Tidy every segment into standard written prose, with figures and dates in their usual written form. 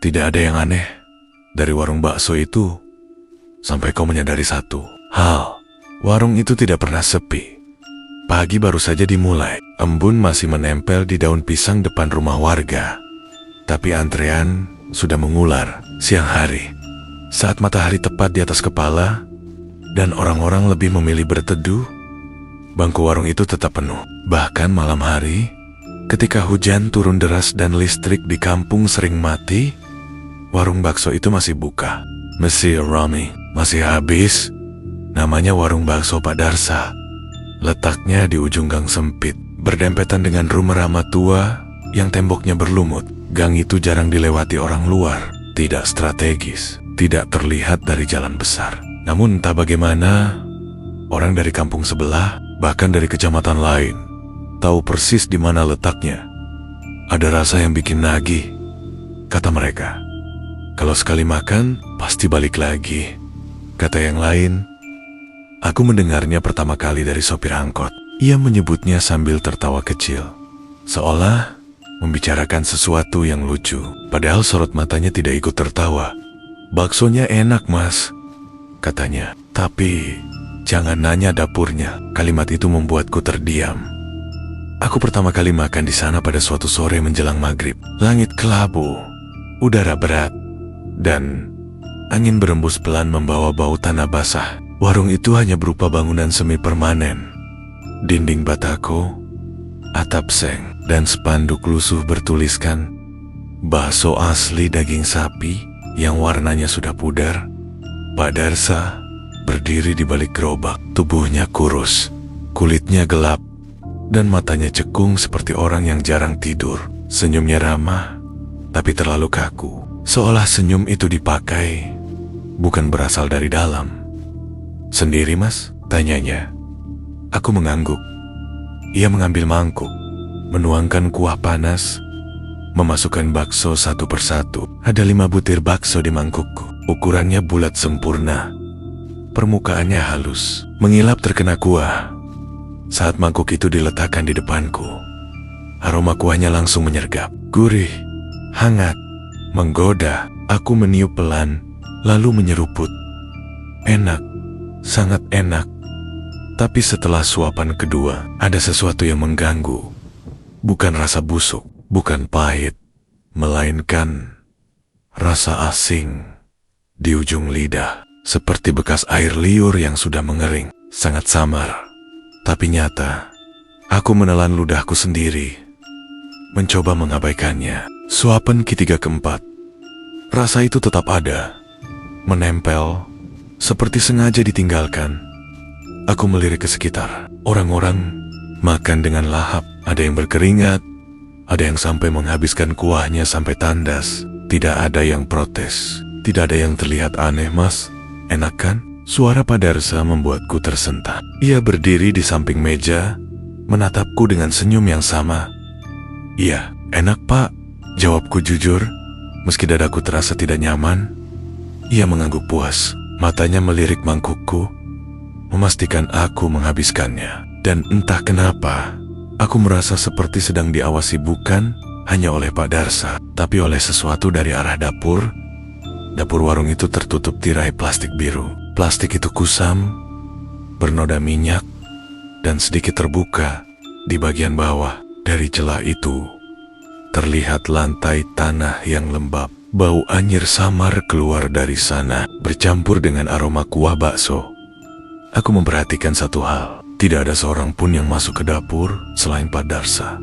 Tidak ada yang aneh dari warung bakso itu sampai kau menyadari satu hal. Warung itu tidak pernah sepi. Pagi baru saja dimulai. Embun masih menempel di daun pisang depan rumah warga. Tapi antrean sudah mengular. Siang hari, saat matahari tepat di atas kepala dan orang-orang lebih memilih berteduh, bangku warung itu tetap penuh. Bahkan malam hari, ketika hujan turun deras dan listrik di kampung sering mati, warung bakso itu masih buka. Monsieur Rami masih habis. Namanya warung bakso Pak Darsa. Letaknya di ujung gang sempit, berdempetan dengan rumah ramah tua yang temboknya berlumut. Gang itu jarang dilewati orang luar, tidak strategis, tidak terlihat dari jalan besar. Namun entah bagaimana, orang dari kampung sebelah, bahkan dari kecamatan lain, tahu persis di mana letaknya. Ada rasa yang bikin nagih, kata mereka. Kalau sekali makan, pasti balik lagi, kata yang lain. Aku mendengarnya pertama kali dari sopir angkot. Ia menyebutnya sambil tertawa kecil, seolah membicarakan sesuatu yang lucu. Padahal sorot matanya tidak ikut tertawa. Baksonya enak, Mas, katanya. Tapi jangan nanya dapurnya. Kalimat itu membuatku terdiam. Aku pertama kali makan di sana pada suatu sore menjelang maghrib. Langit kelabu, udara berat, dan angin berembus pelan membawa bau tanah basah. Warung itu hanya berupa bangunan semi permanen. Dinding batako, atap seng, dan spanduk lusuh bertuliskan bakso asli daging sapi yang warnanya sudah pudar. Pak Darsa berdiri di balik gerobak. Tubuhnya kurus, kulitnya gelap, dan matanya cekung seperti orang yang jarang tidur. Senyumnya ramah, tapi terlalu kaku, seolah senyum itu dipakai bukan berasal dari dalam. Sendiri, Mas? Tanyanya. Aku mengangguk. Ia mengambil mangkuk, menuangkan kuah panas, memasukkan bakso satu persatu. Ada 5 butir bakso di mangkukku. Ukurannya bulat sempurna. Permukaannya halus, mengilap terkena kuah. Saat mangkuk itu diletakkan di depanku, aroma kuahnya langsung menyergap. Gurih, hangat, menggoda. Aku meniup pelan, lalu menyeruput. Enak. Sangat enak. Tapi setelah suapan kedua, ada sesuatu yang mengganggu. Bukan rasa busuk, bukan pahit, melainkan rasa asing di ujung lidah, seperti bekas air liur yang sudah mengering. Sangat samar, tapi nyata. Aku menelan ludahku sendiri, mencoba mengabaikannya. Suapan ketiga keempat, rasa itu tetap ada, menempel, seperti sengaja ditinggalkan. Aku melirik ke sekitar. Orang-orang makan dengan lahap. Ada yang berkeringat, ada yang sampai menghabiskan kuahnya sampai tandas. Tidak ada yang protes, tidak ada yang terlihat aneh. Mas, enak kan? Suara Pak Darsa membuatku tersentak. Ia berdiri di samping meja, menatapku dengan senyum yang sama. Iya, enak, Pak, jawabku jujur, meski dadaku terasa tidak nyaman. Ia mengangguk puas. Matanya melirik mangkukku, memastikan aku menghabiskannya. Dan entah kenapa, aku merasa seperti sedang diawasi bukan hanya oleh Pak Darsa, tapi oleh sesuatu dari arah dapur. Dapur warung itu tertutup tirai plastik biru. Plastik itu kusam, bernoda minyak, dan sedikit terbuka di bagian bawah. Dari celah itu, terlihat lantai tanah yang lembab. Bau anyir samar keluar dari sana, bercampur dengan aroma kuah bakso. Aku memperhatikan satu hal. Tidak ada seorang pun yang masuk ke dapur selain Pak Darsa.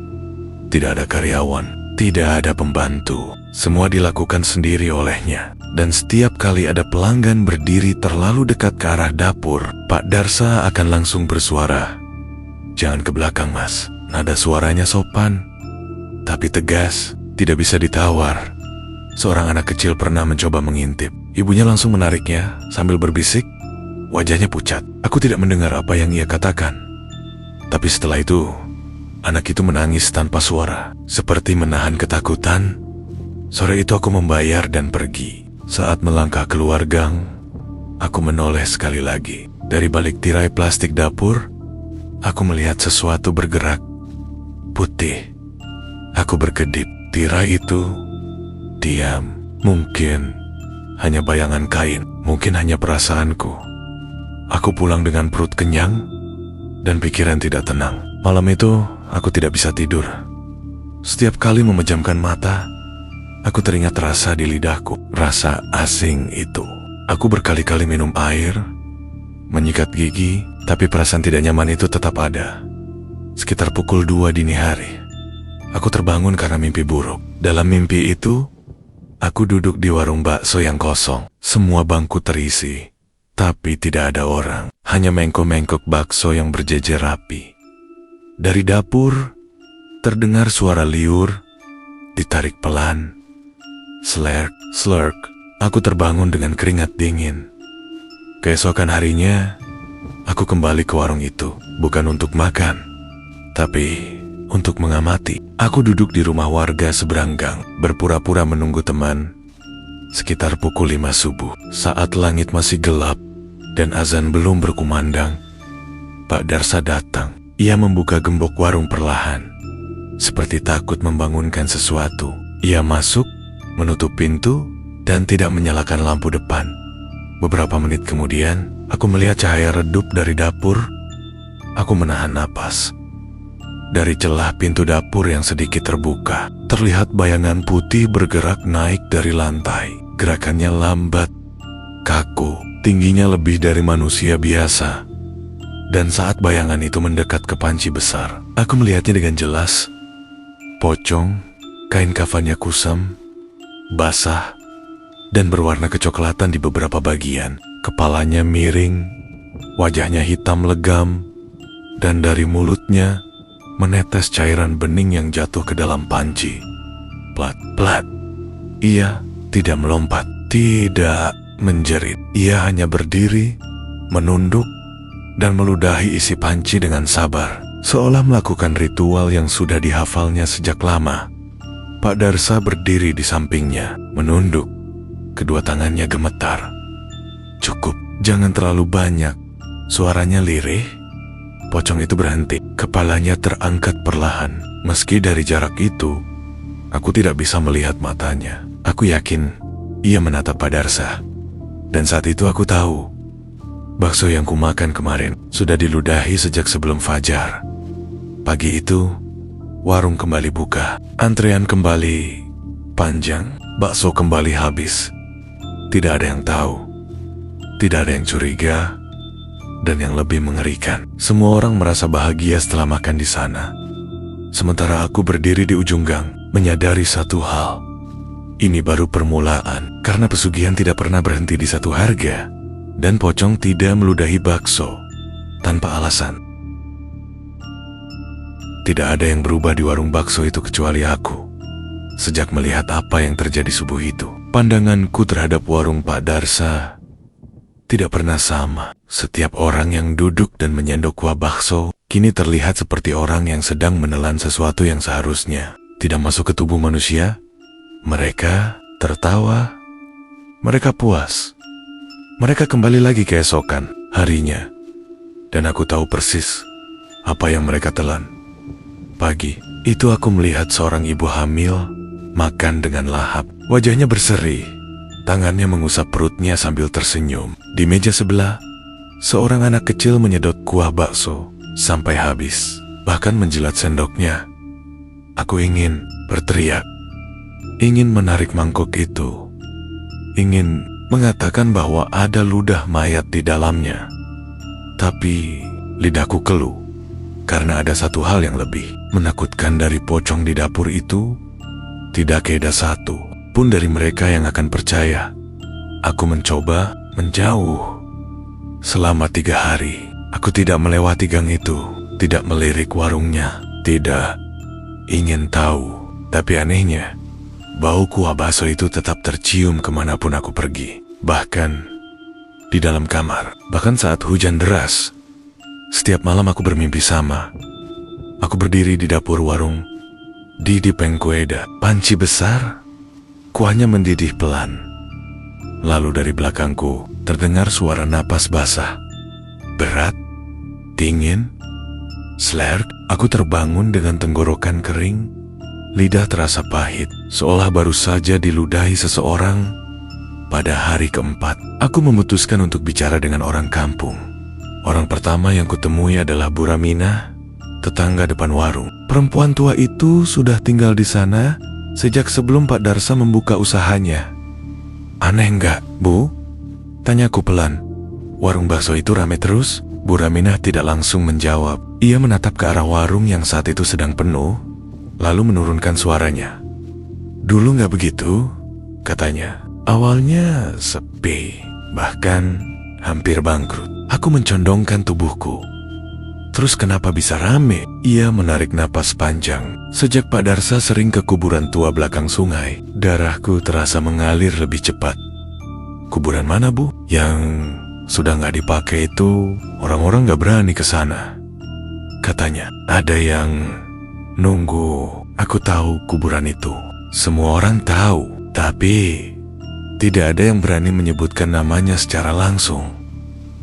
Tidak ada karyawan, tidak ada pembantu. Semua dilakukan sendiri olehnya. Dan setiap kali ada pelanggan berdiri terlalu dekat ke arah dapur, Pak Darsa akan langsung bersuara. Jangan ke belakang, Mas. Nada suaranya sopan, tapi tegas, tidak bisa ditawar. Seorang anak kecil pernah mencoba mengintip. Ibunya langsung menariknya sambil berbisik. Wajahnya pucat. Aku tidak mendengar apa yang ia katakan. Tapi setelah itu, anak itu menangis tanpa suara, seperti menahan ketakutan. Sore itu aku membayar dan pergi. Saat melangkah keluar gang, aku menoleh sekali lagi. Dari balik tirai plastik dapur, aku melihat sesuatu bergerak. Putih. Aku berkedip. Tirai itu diam, Mungkin hanya bayangan kain, mungkin hanya perasaanku. Aku pulang dengan perut kenyang dan pikiran tidak tenang. Malam itu aku tidak bisa tidur. Setiap kali memejamkan mata, aku teringat rasa di lidahku, rasa asing itu. Aku berkali-kali minum air, menyikat gigi, tapi perasaan tidak nyaman itu tetap ada. Sekitar pukul 2 dini hari, aku terbangun karena mimpi buruk. Dalam mimpi itu, aku duduk di warung bakso yang kosong. Semua bangku terisi, tapi tidak ada orang. Hanya mengkok-mengkok bakso yang berjejer rapi. Dari dapur, terdengar suara liur, ditarik pelan. Slurk, slurk. Aku terbangun dengan keringat dingin. Keesokan harinya, aku kembali ke warung itu. Bukan untuk makan, tapi untuk mengamati. Aku duduk di rumah warga seberang gang, berpura-pura menunggu teman. Sekitar pukul 5 subuh, saat langit masih gelap dan azan belum berkumandang, Pak Darsa datang. Ia membuka gembok warung perlahan, seperti takut membangunkan sesuatu. Ia masuk, menutup pintu, dan tidak menyalakan lampu depan. Beberapa menit kemudian, aku melihat cahaya redup dari dapur. Aku menahan napas. Dari celah pintu dapur yang sedikit terbuka, terlihat bayangan putih bergerak naik dari lantai. Gerakannya lambat, kaku, tingginya lebih dari manusia biasa. Dan saat bayangan itu mendekat ke panci besar, aku melihatnya dengan jelas. Pocong, kain kafannya kusam, basah, dan berwarna kecoklatan di beberapa bagian. Kepalanya miring, wajahnya hitam legam, dan dari mulutnya menetes cairan bening yang jatuh ke dalam panci. Plat, plat. Ia tidak melompat, tidak menjerit. Ia hanya berdiri, menunduk, dan meludahi isi panci dengan sabar, seolah melakukan ritual yang sudah dihafalnya sejak lama. Pak Darsa berdiri di sampingnya, menunduk. Kedua tangannya gemetar. Cukup, jangan terlalu banyak. Suaranya lirih. Pocong itu berhenti, kepalanya terangkat perlahan. Meski dari jarak itu, aku tidak bisa melihat matanya. Aku yakin ia menatap Pak Darsa. Dan saat itu aku tahu, bakso yang kumakan kemarin sudah diludahi sejak sebelum fajar. Pagi itu, warung kembali buka. Antrean kembali panjang, bakso kembali habis. Tidak ada yang tahu, tidak ada yang curiga, dan yang lebih mengerikan, semua orang merasa bahagia setelah makan di sana. Sementara aku berdiri di ujung gang, menyadari satu hal. Ini baru permulaan, karena pesugihan tidak pernah berhenti di satu harga. Dan pocong tidak meludahi bakso tanpa alasan. Tidak ada yang berubah di warung bakso itu kecuali aku. Sejak melihat apa yang terjadi subuh itu, pandanganku terhadap warung Pak Darsa tidak pernah sama. Setiap orang yang duduk dan menyendok kuah bakso kini terlihat seperti orang yang sedang menelan sesuatu yang seharusnya tidak masuk ke tubuh manusia. Mereka tertawa, mereka puas. Mereka kembali lagi keesokan harinya, dan aku tahu persis apa yang mereka telan. Pagi itu aku melihat seorang ibu hamil makan dengan lahap. Wajahnya berseri, tangannya mengusap perutnya sambil tersenyum. Di meja sebelah, seorang anak kecil menyedot kuah bakso sampai habis, bahkan menjilat sendoknya. Aku ingin berteriak, ingin menarik mangkok itu, ingin mengatakan bahwa ada ludah mayat di dalamnya. Tapi lidahku keluh, karena ada satu hal yang lebih menakutkan dari pocong di dapur itu. Tidak ada satu pun dari mereka yang akan percaya. Aku mencoba menjauh. Selama 3 hari, aku tidak melewati gang itu, tidak melirik warungnya, tidak ingin tahu. Tapi anehnya, bau kuah bakso itu tetap tercium kemanapun aku pergi. Bahkan di dalam kamar, bahkan saat hujan deras. Setiap malam aku bermimpi sama. Aku berdiri di dapur warung Didi Pengkueda. Panci besar, kuahnya mendidih pelan. Lalu dari belakangku terdengar suara napas basah, berat, dingin. Slurk, aku terbangun dengan tenggorokan kering, Lidah terasa pahit, seolah baru saja diludahi seseorang. Pada hari keempat, aku memutuskan untuk bicara dengan orang kampung. Orang pertama yang kutemui adalah Bu Raminah, tetangga depan warung. Perempuan tua itu sudah tinggal di sana sejak sebelum Pak Darsa membuka usahanya. Aneh enggak, Bu? Tanyaku pelan. Warung bakso itu ramai terus? Bu Raminah tidak langsung menjawab. Ia menatap ke arah warung yang saat itu sedang penuh, lalu menurunkan suaranya. Dulu nggak begitu, katanya. Awalnya sepi, bahkan hampir bangkrut. Aku mencondongkan tubuhku. Terus kenapa bisa rame? Ia menarik napas panjang. Sejak Pak Darsa sering ke kuburan tua belakang sungai, darahku terasa mengalir lebih cepat. Kuburan mana, Bu? Yang sudah nggak dipakai itu, orang-orang nggak berani ke sana. Katanya, ada yang nunggu. Aku tahu kuburan itu. Semua orang tahu, tapi tidak ada yang berani menyebutkan namanya secara langsung.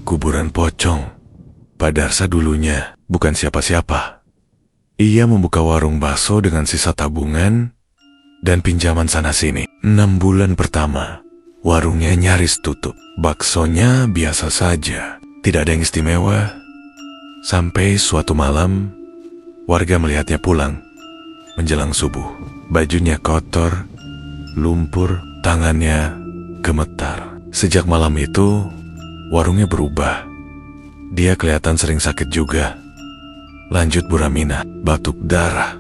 Kuburan pocong. Pak Darsa dulunya bukan siapa-siapa. Ia membuka warung bakso dengan sisa tabungan dan pinjaman sana-sini. 6 bulan pertama, warungnya nyaris tutup. Baksonya biasa saja, tidak ada yang istimewa. Sampai suatu malam, warga melihatnya pulang menjelang subuh. Bajunya kotor, lumpur, tangannya gemetar. Sejak malam itu, warungnya berubah. Dia kelihatan sering sakit juga. Lanjut Bu Raminah, batuk darah,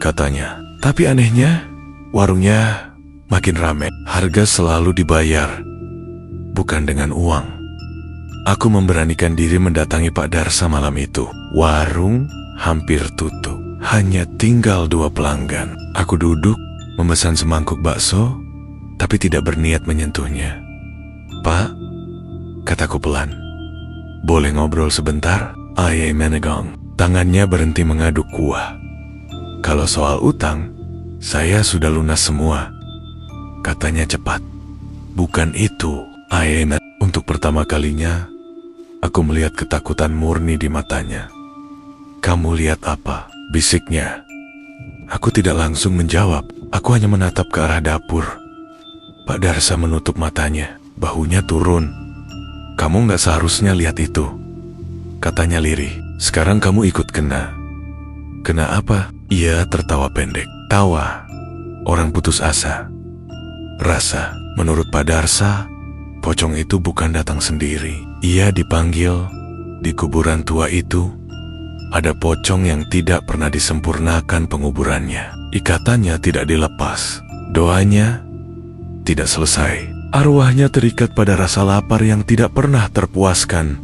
katanya. Tapi anehnya, warungnya makin ramai. Harga selalu dibayar, bukan dengan uang. Aku memberanikan diri mendatangi Pak Darsa malam itu. Warung hampir tutup. Hanya tinggal 2 pelanggan. Aku duduk, memesan semangkuk bakso, tapi tidak berniat menyentuhnya. Pak, kataku pelan. Boleh ngobrol sebentar? Ayah menegong. Tangannya berhenti mengaduk kuah. Kalau soal utang, saya sudah lunas semua, katanya cepat. Bukan itu, Ayah. Untuk pertama kalinya, aku melihat ketakutan murni di matanya. Kamu lihat apa? Bisiknya. Aku tidak langsung menjawab. Aku hanya menatap ke arah dapur. Pak Darsa menutup matanya. Bahunya turun. Kamu nggak seharusnya lihat itu, katanya lirih. Sekarang kamu ikut kena. Kena apa? Ia tertawa pendek. Tawa orang putus asa. Rasa, menurut Pak Darsa, pocong itu bukan datang sendiri. Ia dipanggil. Di kuburan tua itu ada pocong yang tidak pernah disempurnakan penguburannya. Ikatannya tidak dilepas. Doanya tidak selesai. Arwahnya terikat pada rasa lapar yang tidak pernah terpuaskan.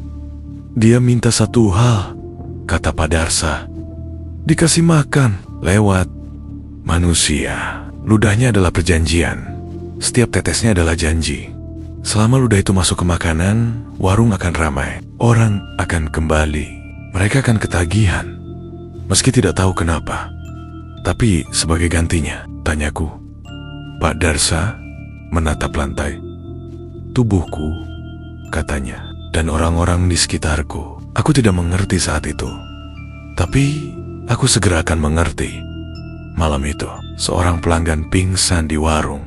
Dia minta satu hal, kata Pak Darsa. Dikasih makan lewat manusia. Ludahnya adalah perjanjian. Setiap tetesnya adalah janji. Selama ludah itu masuk ke makanan, warung akan ramai. Orang akan kembali. Mereka akan ketagihan. Meski tidak tahu kenapa. Tapi sebagai gantinya, tanyaku. Pak Darsa menatap lantai. Tubuhku, katanya, dan orang-orang di sekitarku. Aku tidak mengerti saat itu. Tapi aku segera akan mengerti. Malam itu, seorang pelanggan pingsan di warung.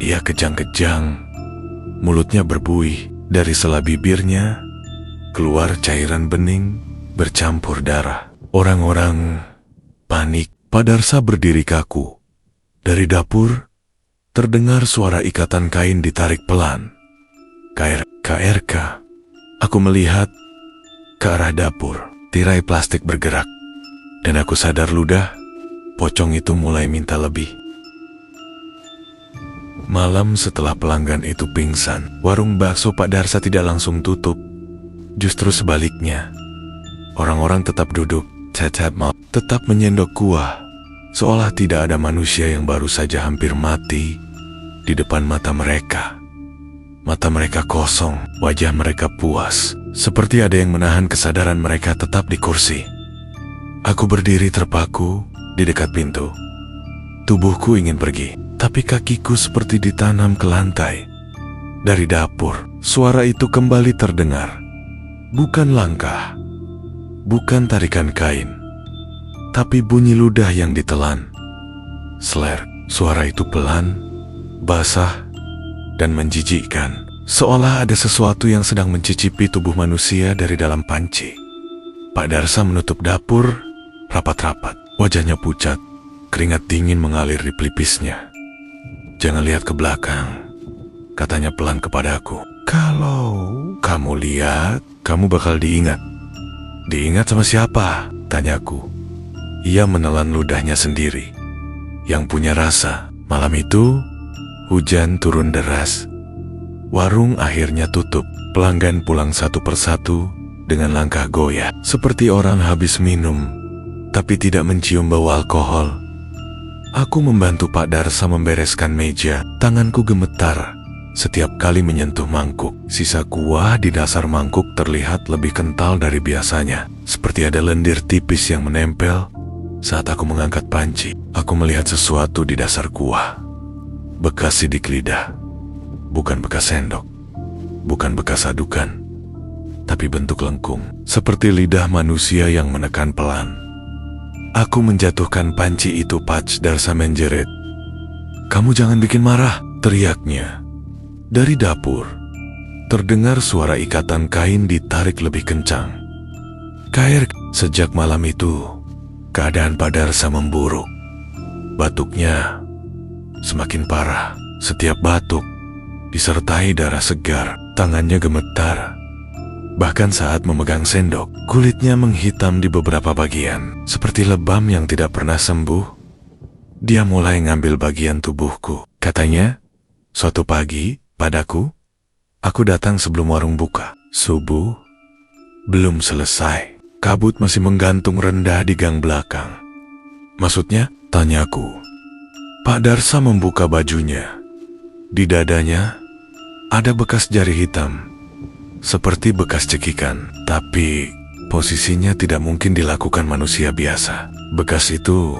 Ia kejang-kejang. Mulutnya berbuih. Dari sela bibirnya keluar cairan bening bercampur darah. Orang-orang panik. Pak Darsa berdiri kaku. Dari dapur terdengar suara ikatan kain ditarik pelan. KRK. Aku melihat ke arah dapur. Tirai plastik bergerak. Dan aku sadar ludah pocong itu mulai minta lebih. Malam setelah pelanggan itu pingsan, warung bakso Pak Darsa tidak langsung tutup. Justru sebaliknya, orang-orang tetap duduk, tetap menyendok kuah, seolah tidak ada manusia yang baru saja hampir mati di depan mata mereka. Mata mereka kosong, wajah mereka puas, seperti ada yang menahan kesadaran mereka tetap di kursi. Aku berdiri terpaku di dekat pintu. Tubuhku ingin pergi, tapi kakiku seperti ditanam ke lantai. Dari dapur, suara itu kembali terdengar. Bukan langkah, bukan tarikan kain, tapi bunyi ludah yang ditelan. Sler, suara itu pelan, basah, dan menjijikkan. Seolah ada sesuatu yang sedang mencicipi tubuh manusia dari dalam panci. Pak Darsa menutup dapur rapat-rapat. Wajahnya pucat, keringat dingin mengalir di pelipisnya. "Jangan lihat ke belakang," katanya pelan kepadaku. "Kalau kamu lihat, kamu bakal diingat." "Diingat sama siapa?" tanyaku. Ia menelan ludahnya sendiri. Yang punya rasa. Malam itu, hujan turun deras. Warung akhirnya tutup. Pelanggan pulang satu persatu dengan langkah goyah. Seperti orang habis minum, tapi tidak mencium bau alkohol. Aku membantu Pak Darsa membereskan meja. Tanganku gemetar setiap kali menyentuh mangkuk. Sisa kuah di dasar mangkuk terlihat lebih kental dari biasanya. Seperti ada lendir tipis yang menempel. Saat aku mengangkat panci, aku melihat sesuatu di dasar kuah. Bekas sidik lidah. Bukan bekas sendok. Bukan bekas adukan. Tapi bentuk lengkung. Seperti lidah manusia yang menekan pelan. Aku menjatuhkan panci itu. Pak Darsa menjerit. "Kamu jangan bikin marah," teriaknya. Dari dapur, terdengar suara ikatan kain ditarik lebih kencang. Kair. Sejak malam itu, keadaan Pak Darsa memburuk. Batuknya semakin parah. Setiap batuk disertai darah segar. Tangannya gemetar. Bahkan saat memegang sendok, kulitnya menghitam di beberapa bagian. Seperti lebam yang tidak pernah sembuh. Dia mulai ngambil bagian tubuhku. Katanya, "Suatu pagi, padaku, aku datang sebelum warung buka. Subuh belum selesai. Kabut masih menggantung rendah di gang belakang." "Maksudnya?" tanyaku. Pak Darsa membuka bajunya. Di dadanya ada bekas jari hitam, seperti bekas cekikan, tapi posisinya tidak mungkin dilakukan manusia biasa. Bekas itu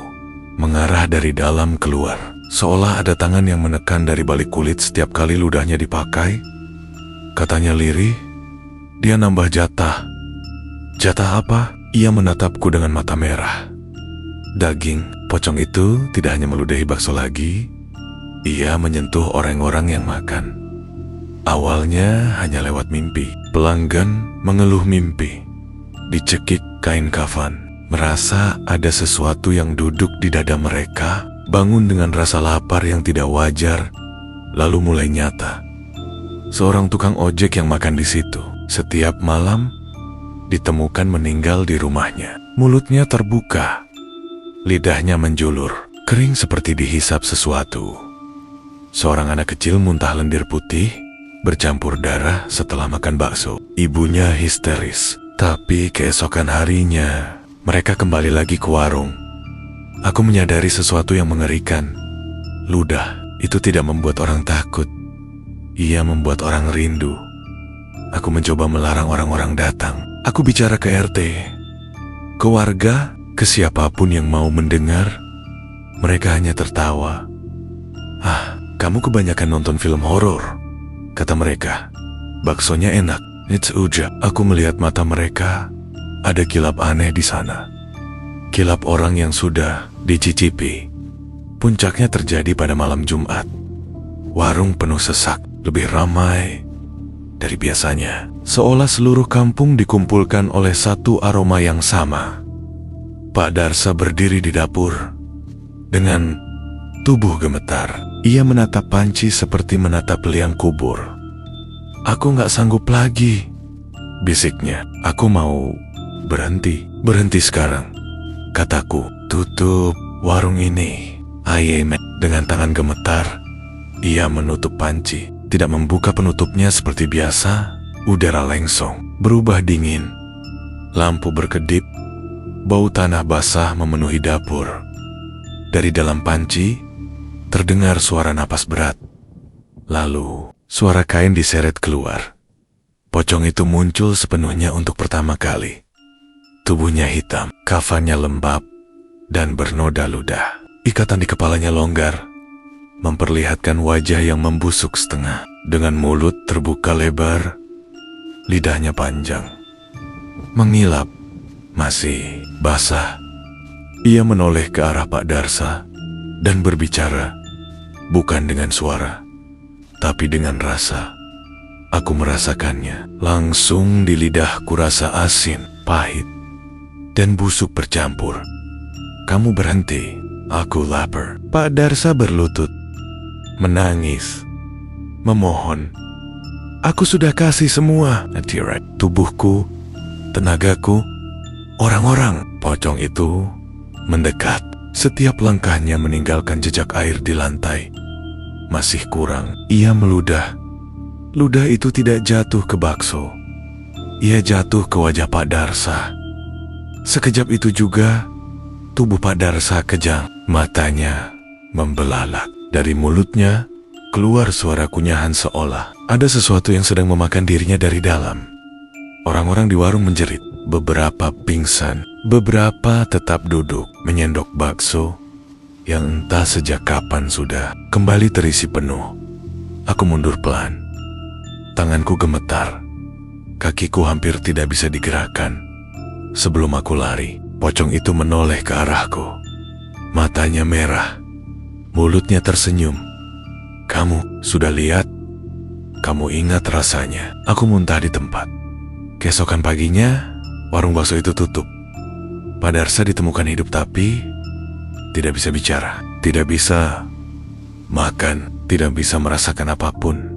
mengarah dari dalam keluar, seolah ada tangan yang menekan dari balik kulit setiap kali ludahnya dipakai. Katanya lirih, "Dia nambah jatah." "Jatah apa?" Ia menatapku dengan mata merah. "Daging." Pocong itu tidak hanya meludahi bakso lagi, ia menyentuh orang-orang yang makan. Awalnya hanya lewat mimpi. Pelanggan mengeluh mimpi. Dicekik kain kafan. Merasa ada sesuatu yang duduk di dada mereka. Bangun dengan rasa lapar yang tidak wajar. Lalu mulai nyata. Seorang tukang ojek yang makan di situ. Setiap malam ditemukan meninggal di rumahnya. Mulutnya terbuka. Lidahnya menjulur. Kering seperti dihisap sesuatu. Seorang anak kecil muntah lendir putih bercampur darah setelah makan bakso. Ibunya histeris. Tapi keesokan harinya, mereka kembali lagi ke warung. Aku menyadari sesuatu yang mengerikan. Ludah itu tidak membuat orang takut. Ia membuat orang rindu. Aku mencoba melarang orang-orang datang. Aku bicara ke RT, ke warga, ke siapapun yang mau mendengar. Mereka hanya tertawa. "Ah, kamu kebanyakan nonton film horor," kata mereka. "Baksonya enak." It's ujab. Aku melihat mata mereka. Ada kilap aneh di sana. Kilap orang yang sudah dicicipi. Puncaknya terjadi pada malam Jumat. Warung penuh sesak, lebih ramai dari biasanya. Seolah seluruh kampung dikumpulkan oleh satu aroma yang sama. Pak Darsa berdiri di dapur dengan tubuh gemetar. Ia menatap panci seperti menatap liang kubur. "Aku gak sanggup lagi," bisiknya. "Aku mau berhenti sekarang," kataku. "Tutup warung ini." Ayem. Dengan tangan gemetar, ia menutup panci. Tidak membuka penutupnya seperti biasa. Udara lengsong, berubah dingin. Lampu berkedip. Bau tanah basah memenuhi dapur. Dari dalam panci, terdengar suara napas berat. Lalu, suara kain diseret keluar. Pocong itu muncul sepenuhnya untuk pertama kali. Tubuhnya hitam, kafannya lembab, dan bernoda ludah. Ikatan di kepalanya longgar, memperlihatkan wajah yang membusuk setengah. Dengan mulut terbuka lebar, lidahnya panjang, mengilap, masih basah. Ia menoleh ke arah Pak Darsa dan berbicara, bukan dengan suara, tapi dengan rasa. Aku merasakannya. Langsung di lidahku rasa asin, pahit, dan busuk bercampur. Kamu berhenti. Aku lapar. Pak Darsa berlutut, menangis, memohon. Aku sudah kasih semua. Tubuhku, tenagaku, orang-orang. Pocong itu mendekat. Setiap langkahnya meninggalkan jejak air di lantai. Masih kurang. Ia meludah. Ludah itu tidak jatuh ke bakso. Ia jatuh ke wajah Pak Darsa. Sekejap itu juga, tubuh Pak Darsa kejang. Matanya membelalak. Dari mulutnya keluar suara kunyahan seolah ada sesuatu yang sedang memakan dirinya dari dalam. Orang-orang di warung menjerit. Beberapa pingsan. Beberapa tetap duduk menyendok bakso yang entah sejak kapan sudah kembali terisi penuh. Aku mundur pelan. Tanganku gemetar. Kakiku hampir tidak bisa digerakkan. Sebelum aku lari, pocong itu menoleh ke arahku. Matanya merah. Mulutnya tersenyum. Kamu sudah lihat? Kamu ingat rasanya? Aku muntah di tempat. Keesokan paginya, warung bakso itu tutup. Pak Darsa ditemukan hidup tapi tidak bisa bicara, tidak bisa makan, tidak bisa merasakan apapun.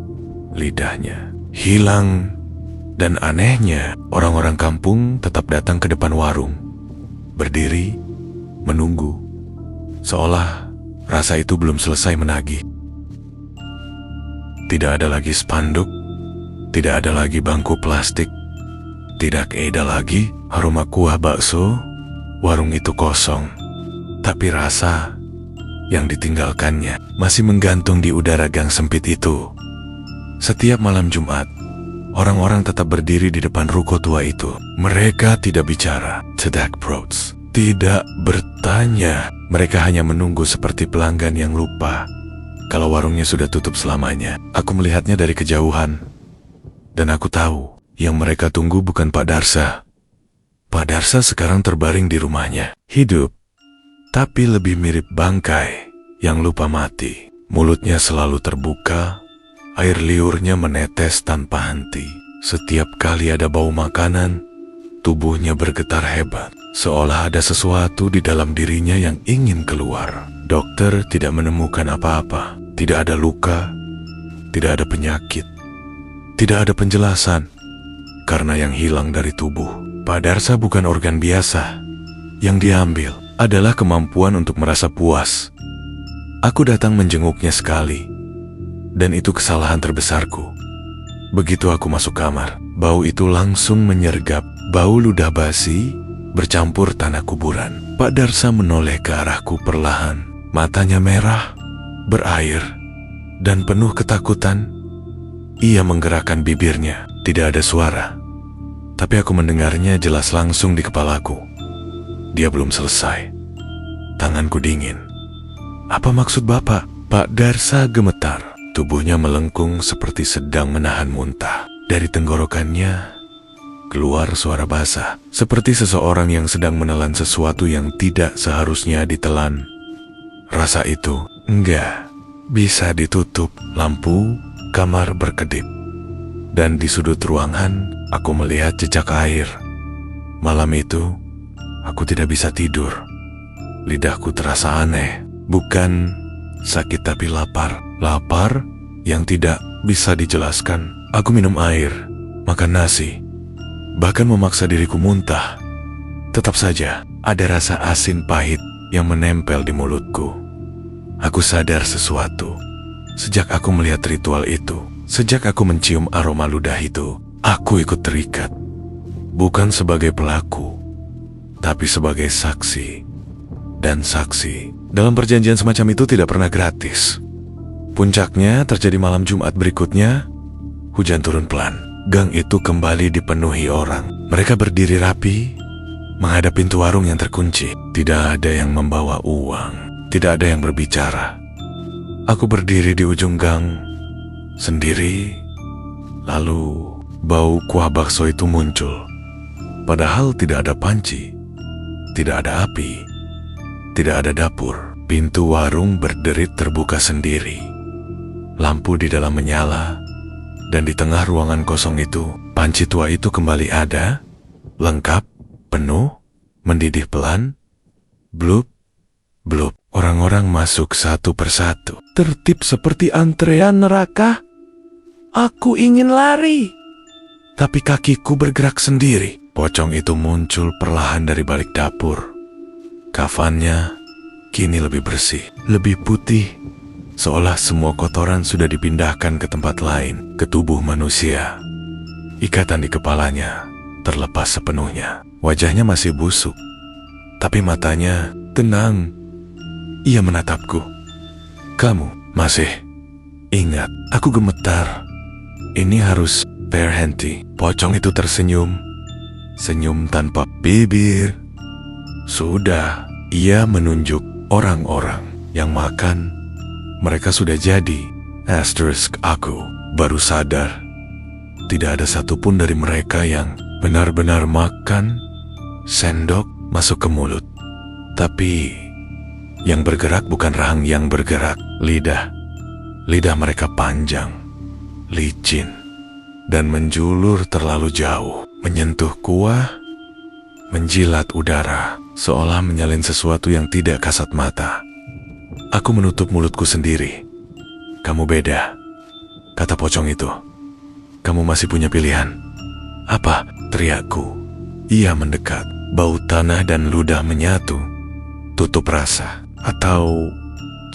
Lidahnya hilang, dan anehnya orang-orang kampung tetap datang ke depan warung, berdiri, menunggu, seolah rasa itu belum selesai menagih. Tidak ada lagi spanduk, tidak ada lagi bangku plastik, tidak ada lagi aroma kuah bakso. Warung itu kosong, tapi rasa yang ditinggalkannya masih menggantung di udara gang sempit itu. Setiap malam Jumat, orang-orang tetap berdiri di depan ruko tua itu. Mereka tidak bicara, tidak protes, tidak bertanya. Mereka hanya menunggu seperti pelanggan yang lupa kalau warungnya sudah tutup selamanya. Aku melihatnya dari kejauhan, dan aku tahu yang mereka tunggu bukan Pak Darsa. Pak Darsa sekarang terbaring di rumahnya, hidup, tapi lebih mirip bangkai yang lupa mati. Mulutnya selalu terbuka. Air liurnya menetes tanpa henti. Setiap kali ada bau makanan, tubuhnya bergetar hebat, seolah ada sesuatu di dalam dirinya yang ingin keluar. Dokter tidak menemukan apa-apa. Tidak ada luka, tidak ada penyakit, tidak ada penjelasan. Karena yang hilang dari tubuh Pak Darsa bukan organ biasa. Yang diambil adalah kemampuan untuk merasa puas. Aku datang menjenguknya sekali. Dan itu kesalahan terbesarku. Begitu aku masuk kamar, bau itu langsung menyergap. Bau ludah basi bercampur tanah kuburan. Pak Darsa menoleh ke arahku perlahan. Matanya merah, berair, dan penuh ketakutan. Ia menggerakkan bibirnya. Tidak ada suara, tapi aku mendengarnya jelas langsung di kepalaku. Dia belum selesai. Tanganku dingin. Apa maksud Bapak? Pak Darsa gemetar. Tubuhnya melengkung seperti sedang menahan muntah. Dari tenggorokannya keluar suara basah, seperti seseorang yang sedang menelan sesuatu yang tidak seharusnya ditelan. Rasa itu enggak bisa ditutup. Lampu kamar berkedip, dan di sudut ruangan aku melihat jejak air. Malam itu aku tidak bisa tidur. Lidahku terasa aneh, bukan sakit tapi lapar. Lapar yang tidak bisa dijelaskan. Aku minum air, makan nasi, bahkan memaksa diriku muntah. Tetap saja ada rasa asin pahit yang menempel di mulutku. Aku sadar sesuatu. Sejak aku melihat ritual itu, sejak aku mencium aroma ludah itu, aku ikut terikat. Bukan sebagai pelaku, tapi sebagai saksi. Dan saksi dalam perjanjian semacam itu tidak pernah gratis. Puncaknya terjadi malam Jumat berikutnya. Hujan turun pelan. Gang itu kembali dipenuhi orang. Mereka berdiri rapi menghadap pintu warung yang terkunci. Tidak ada yang membawa uang. Tidak ada yang berbicara. Aku berdiri di ujung gang sendiri. Lalu bau kuah bakso itu muncul. Padahal tidak ada panci, tidak ada api, tidak ada dapur. Pintu warung berderit terbuka sendiri. Lampu di dalam menyala, dan di tengah ruangan kosong itu, panci tua itu kembali ada, lengkap, penuh, mendidih pelan, blub, blub. Orang-orang masuk satu persatu. Tertib seperti antrean neraka. Aku ingin lari, tapi kakiku bergerak sendiri. Pocong itu muncul perlahan dari balik dapur. Kafannya kini lebih bersih, lebih putih, seolah semua kotoran sudah dipindahkan ke tempat lain, ke tubuh manusia. Ikatan di kepalanya terlepas sepenuhnya. Wajahnya masih busuk, tapi matanya tenang. Ia menatapku. Kamu masih ingat? Aku gemetar. Ini harus fair henti. Pocong itu tersenyum. Senyum tanpa bibir. Sudah, ia menunjuk orang-orang yang makan. Mereka sudah jadi. Asterisk, aku baru sadar. Tidak ada satupun dari mereka yang benar-benar makan sendok masuk ke mulut. Tapi yang bergerak bukan rahang yang bergerak, lidah. Lidah mereka panjang, licin, dan menjulur terlalu jauh, menyentuh kuah, menjilat udara, seolah menyalin sesuatu yang tidak kasat mata. Aku menutup mulutku sendiri. Kamu beda, kata pocong itu. Kamu masih punya pilihan. Apa? Teriakku. Ia mendekat. Bau tanah dan ludah menyatu. Tutup rasa. Atau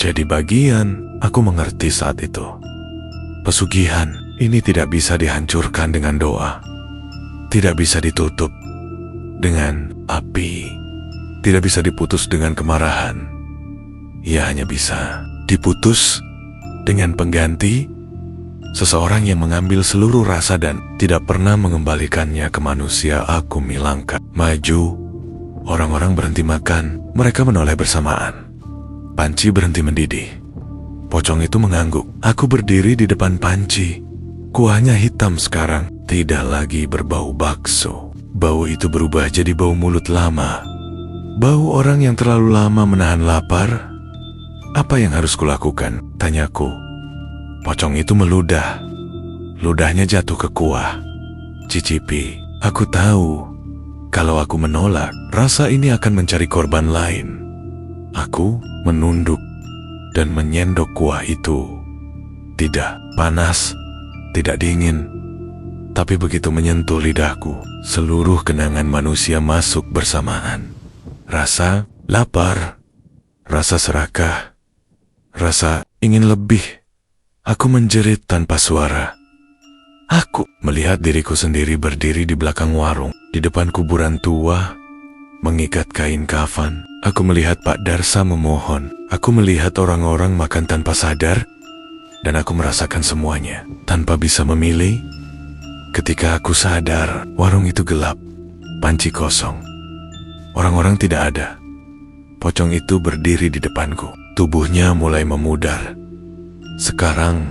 jadi bagian. Aku mengerti saat itu. Pesugihan ini tidak bisa dihancurkan dengan doa. Tidak bisa ditutup dengan api. Tidak bisa diputus dengan kemarahan. Ia hanya bisa diputus dengan pengganti, seseorang yang mengambil seluruh rasa dan tidak pernah mengembalikannya ke manusia. Aku melangkah maju. Orang-orang berhenti makan. Mereka menoleh bersamaan. Panci berhenti mendidih. Pocong itu mengangguk. Aku berdiri di depan panci. Kuahnya hitam sekarang. Tidak lagi berbau bakso. Bau itu berubah jadi bau mulut lama. Bau orang yang terlalu lama menahan lapar. Apa yang harus kulakukan? Tanyaku. Pocong itu meludah. Ludahnya jatuh ke kuah. Cicipi. Aku tahu. Kalau aku menolak, rasa ini akan mencari korban lain. Aku menunduk dan menyendok kuah itu. Tidak panas, tidak dingin. Tapi begitu menyentuh lidahku, seluruh kenangan manusia masuk bersamaan. Rasa lapar, rasa serakah, rasa ingin lebih. Aku menjerit tanpa suara. Aku melihat diriku sendiri berdiri di belakang warung, di depan kuburan tua, mengikat kain kafan. Aku melihat Pak Darsa memohon. Aku melihat orang-orang makan tanpa sadar, dan aku merasakan semuanya tanpa bisa memilih. Ketika aku sadar, warung itu gelap, panci kosong. Orang-orang tidak ada. Pocong itu berdiri di depanku. Tubuhnya mulai memudar. Sekarang,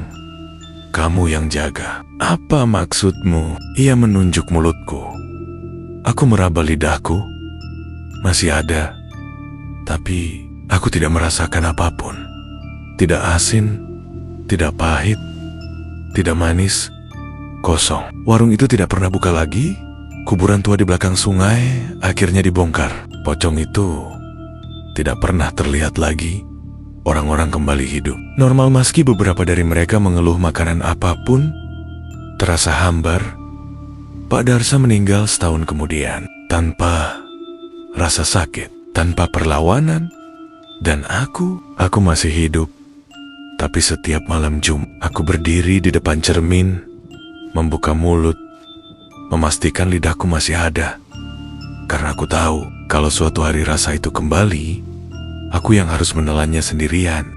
kamu yang jaga. Apa maksudmu? Ia menunjuk mulutku. Aku meraba lidahku. Masih ada. Tapi, aku tidak merasakan apapun. Tidak asin, tidak pahit, tidak manis, kosong. Warung itu tidak pernah buka lagi. Kuburan tua di belakang sungai akhirnya dibongkar. Pocong itu tidak pernah terlihat lagi. Orang-orang kembali hidup normal meski beberapa dari mereka mengeluh makanan apapun terasa hambar. Pak Darsa meninggal setahun kemudian tanpa rasa sakit, tanpa perlawanan. Dan aku masih hidup. Tapi setiap malam Jumat, aku berdiri di depan cermin, membuka mulut, memastikan lidahku masih ada. Karena aku tahu, kalau suatu hari rasa itu kembali, aku yang harus menelannya sendirian.